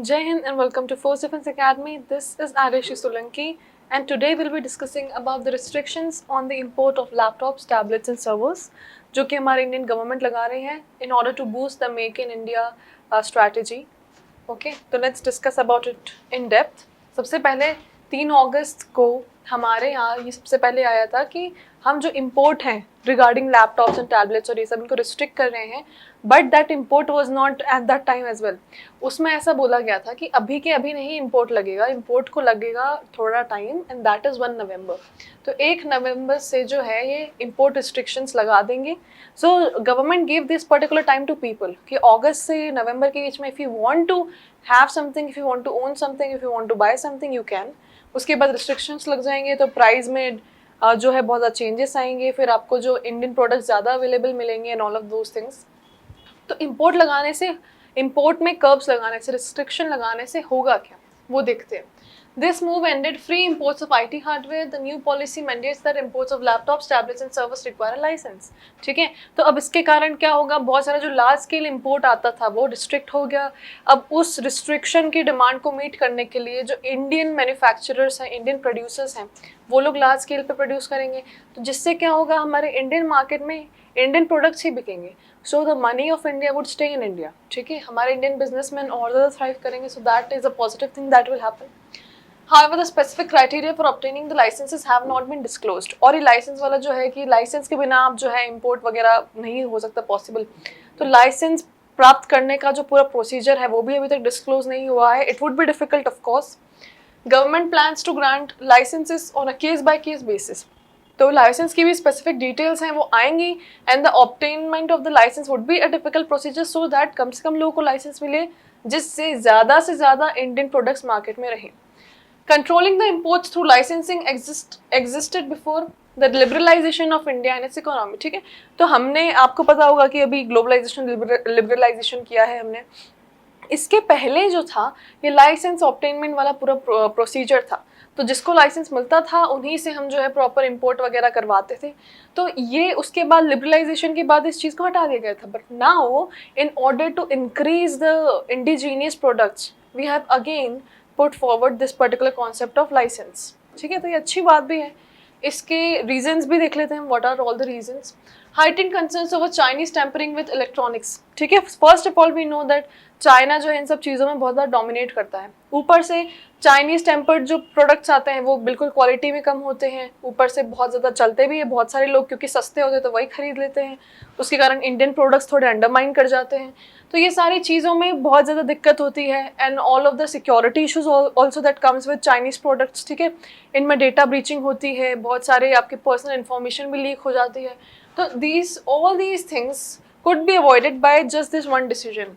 Jai Hind and welcome to Force Defense Academy. This is Adeshi Solanki and today we'll be discussing about the restrictions on the import of laptops, tablets and servers जो कि हमारे Indian government लगा रही है in order to boost the Make in India strategy. Okay, तो let's discuss about it in depth. सबसे पहले 3 अगस्त को हमारे यहाँ ये सबसे पहले आया था कि हम जो इम्पोर्ट हैं रिगार्डिंग लैपटॉप्स एंड टैबलेट्स और ये सब इनको रिस्ट्रिक्ट कर रहे हैं, but that import was not at that time as well. उसमें ऐसा बोला गया था कि अभी के अभी नहीं इम्पोर्ट लगेगा, इम्पोर्ट को लगेगा थोड़ा टाइम एंड दैट इज़ 1 नवंबर. तो 1 नवंबर से जो है ये इम्पोर्ट रिस्ट्रिक्शंस लगा देंगे. So government give this particular time to people कि अगस्त से नवंबर के बीच में if you want to have something, if you want to own something, if you want to buy something you can. उसके बाद रिस्ट्रिक्शंस लग जाएंगे तो प्राइस में जो है बहुत ज़्यादा चेंजेस आएंगे, फिर आपको जो इंडियन प्रोडक्ट्स ज़्यादा अवेलेबल मिलेंगे and all of those things. तो इम्पोर्ट लगाने से, इम्पोर्ट में कर्ब्स लगाने से, रिस्ट्रिक्शन लगाने से होगा क्या वो देखते हैं. This move ended free imports of IT hardware. The new policy mandates that imports of laptops, tablets and servers require a license. ठीक है, तो अब इसके कारण क्या होगा, बहुत सारा जो लार्ज स्केल इम्पोर्ट आता था वो रिस्ट्रिक्ट हो गया. अब उस रिस्ट्रिक्शन की डिमांड को मीट करने के लिए जो इंडियन मैन्युफैक्चरर्स हैं, इंडियन प्रोड्यूसर्स हैं, वो लोग लार्ज स्केल पे प्रोड्यूस करेंगे. तो जिससे क्या होगा, हमारे इंडियन मार्केट में इंडियन प्रोडक्ट्स ही बिकेंगे. So the money of India would stay in India. ठीक है, हमारे इंडियन बिजनेसमैन और ज़्यादा थ्राइव करेंगे. So that is a positive thing that will happen. However, the specific criteria for obtaining the licenses have not been disclosed. और ये licence वाला जो है कि लाइसेंस के बिना आप जो है इम्पोर्ट वगैरह नहीं हो सकता पॉसिबल. तो लाइसेंस प्राप्त करने का जो पूरा प्रोसीजर है वो भी अभी तक डिस्क्लोज नहीं हुआ है. It would be difficult of course. Government plans to grant licenses on a case by case basis. तो लाइसेंस की भी स्पेसिफिक डिटेल्स हैं वो आएंगी and the obtainment of the license would be a typical procedure so that कम से कम लोगों को लाइसेंस मिले जिससे ज़्यादा से ज़्यादा इंडियन प्रोडक्ट्स मार्केट में रहें. Controlling the imports through licensing existed before the liberalization of India and its economy. ठीक है, तो हमने, आपको पता होगा कि अभी ग्लोबलाइजेशन लिबरलाइजेशन किया है हमने. इसके पहले जो था ये लाइसेंस ऑब्टेनमेंट वाला पूरा प्रोसीजर था. तो जिसको लाइसेंस मिलता था उन्हीं से हम जो है प्रॉपर इंपोर्ट वगैरह करवाते थे. तो ये उसके बाद लिबरलाइजेशन के बाद इस चीज़ को हटा दिया गया था. But now in order to increase the indigenous products we have again put forward this particular concept of license. ठीक है, तो ये अच्छी बात भी है. इसके रीजंस भी देख लेते हैं. What are all the reasons. heightened concerns over Chinese tampering with electronics. ठीक है, first of all we know that China जो है इन सब चीज़ों में बहुत ज़्यादा डोमिनेट करता है. ऊपर से चाइनीज़ टेम्पर्ड जो प्रोडक्ट्स आते हैं वो बिल्कुल क्वालिटी में कम होते हैं, ऊपर से बहुत ज़्यादा चलते भी है. बहुत सारे लोग क्योंकि सस्ते होते हैं तो वही खरीद लेते हैं, उसके कारण इंडियन प्रोडक्ट्स थोड़े अंडरमाइन कर जाते हैं. तो ये सारी चीज़ों में बहुत ज़्यादा दिक्कत होती है and all of the security issues also that comes with Chinese products. ठीक है, इनमें डेटा ब्रीचिंग होती है, बहुत सारे आपके पर्सनल इन्फॉर्मेशन भी लीक हो जाती है. तो all these things could be avoided by just this one decision.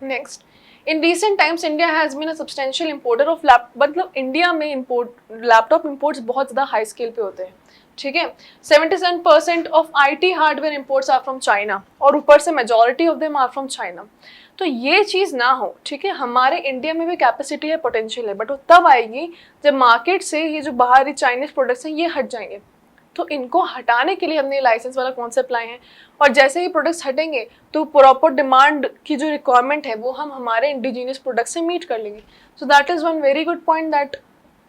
Next, in recent times India has been a substantial importer of मतलब इंडिया में लैपटॉप इम्पोर्ट्स बहुत ज़्यादा हाई स्केल पे होते हैं. ठीक है, 77% of IT hardware imports are from China और ऊपर से majority of them are from China. तो ये चीज़ ना हो, ठीक है, हमारे इंडिया में भी कैपेसिटी है, पोटेंशियल है, बट वो तब आएगी जब मार्केट से ये जो बाहरी चाइनीज़ प्रोडक्ट्स हैं ये हट जाएंगे. तो इनको हटाने के लिए हमने लाइसेंस वाला कॉन्सेप्ट लाए हैं. और जैसे ही प्रोडक्ट्स हटेंगे तो प्रॉपर डिमांड की जो रिक्वायरमेंट है वो हम हमारे इंडिजीनियस प्रोडक्ट से मीट कर लेंगे. सो that is one very good point that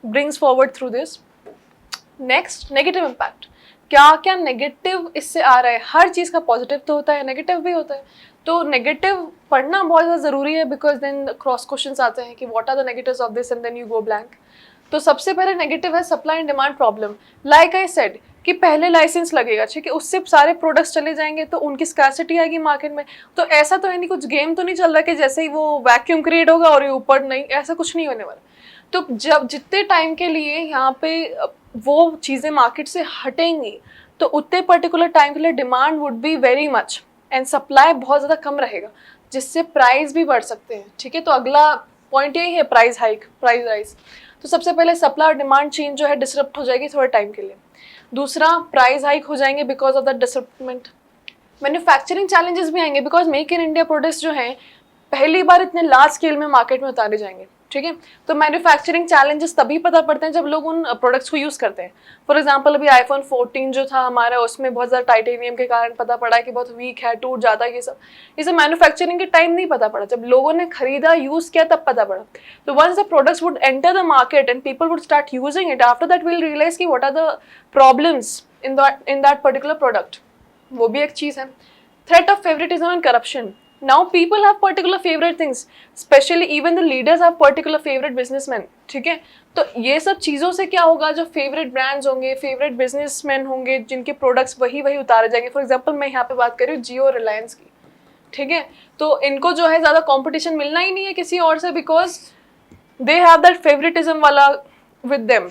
brings forward through this. Next, negative impact. क्या क्या नेगेटिव इससे आ रहा है. हर चीज़ का पॉजिटिव तो होता है, नेगेटिव भी होता है. तो नेगेटिव पढ़ना बहुत ज़्यादा ज़रूरी है बिकॉज देन क्रॉस क्वेश्चंस आते हैं कि what are the negatives of this and then you go blank. तो सबसे पहले नेगेटिव है supply and demand problem. Like I said कि पहले लाइसेंस लगेगा, ठीक है, उससे सारे प्रोडक्ट्स चले जाएंगे तो उनकी स्कैर्सिटी आएगी मार्केट में. तो ऐसा तो है नहीं, कुछ गेम तो नहीं चल रहा कि जैसे ही वो वैक्यूम क्रिएट होगा और ये ऊपर नहीं, ऐसा कुछ नहीं होने वाला. तो जब जितने टाइम के लिए यहाँ पे वो चीज़ें मार्केट से हटेंगी तो उतने पर्टिकुलर टाइम के लिए demand would be very much and supply बहुत ज़्यादा कम रहेगा जिससे प्राइस भी बढ़ सकते हैं. ठीक है, तो अगला पॉइंट यही है प्राइस हाइक, प्राइस राइज. तो सबसे पहले सप्लाई और डिमांड चेंज जो है डिसरप्ट हो जाएगी थोड़े टाइम के लिए. दूसरा, प्राइस हाइक हो जाएंगे because of the disruptment. Manufacturing challenges भी आएंगे because make in India products जो हैं पहली बार इतने लार्ज स्केल में मार्केट में उतारे जाएंगे, ठीक है। तो मैन्युफैक्चरिंग चैलेंजेस तभी पता पड़ते हैं जब लोग उन प्रोडक्ट्स को यूज करते हैं। फॉर एग्जांपल अभी आईफोन 14 जो था हमारा, उसमें बहुत ज़्यादा टाइटेनियम के कारण पता पड़ा है कि बहुत वीक है, टूट जाता है, ये सब मैन्युफैक्चरिंग के टाइम नहीं पता पड़ा, जब लोगों ने खरीदा यूज किया तब पता पड़ा। तो once the products would enter the market and people would start using it, after that will realise कि what are the problems in that particular product, वो भी एक चीज़ है। Threat of favoritism and corruption. Now people have particular favorite things, especially even the leaders have particular favorite businessmen, ठीक है। तो ये सब चीज़ों से क्या होगा, जो फेवरेट ब्रांड्स होंगे, फेवरेट बिजनेसमैन होंगे, जिनके प्रोडक्ट्स वही उतारे जाएंगे। फॉर एग्जांपल मैं यहाँ पे बात कर रही हूँ जियो, रिलायंस की, ठीक है। तो इनको जो है ज़्यादा कंपटीशन मिलना ही नहीं है किसी और से, because they have that favouritism वाला with them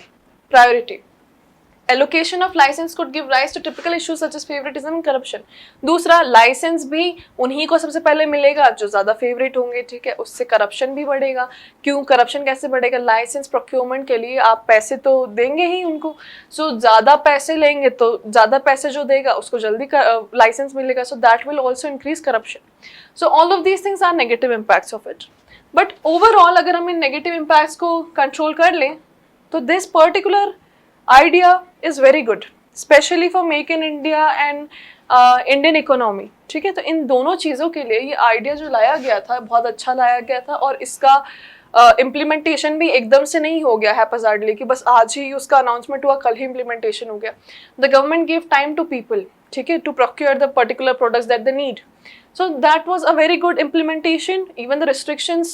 priority. Allocation of license could give rise to typical issues such as favoritism and corruption. दूसरा, लाइसेंस भी उन्हीं को सबसे पहले मिलेगा जो ज़्यादा फेवरेट होंगे, ठीक है। उससे करप्शन भी बढ़ेगा। क्यों करप्शन कैसे बढ़ेगा? लाइसेंस प्रोक्योरमेंट के लिए आप पैसे तो देंगे ही उनको, सो ज़्यादा पैसे लेंगे तो ज़्यादा पैसे जो देगा उसको जल्दी लाइसेंस मिलेगा, so that will also increase corruption. So all of these things are negative impacts of it. But overall अगर हम इन नेगेटिव इम्पैक्ट्स को कंट्रोल कर लें तो this particular idea is very good, especially for Make in India and Indian economy, ठीक है। तो इन दोनों चीज़ों के लिए ये आइडिया जो लाया गया था बहुत अच्छा लाया गया था, और इसका इम्प्लीमेंटेशन भी एकदम से नहीं हो गया हैपजार्डली कि बस आज ही उसका अनाउंसमेंट हुआ कल ही इम्प्लीमेंटेशन हो गया। The government give time to people, ठीक है, to procure the particular products that they need. So that was a very good implementation. Even the restrictions,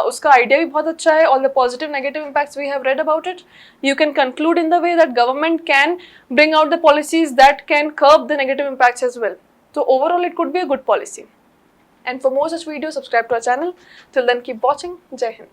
उसका idea भी बहुत अच्छा है. All the positive, negative impacts we have read about it. You can conclude in the way that government can bring out the policies that can curb the negative impacts as well. So overall, it could be a good policy. And for more such videos, subscribe to our channel. Till then, keep watching. Jai Hind.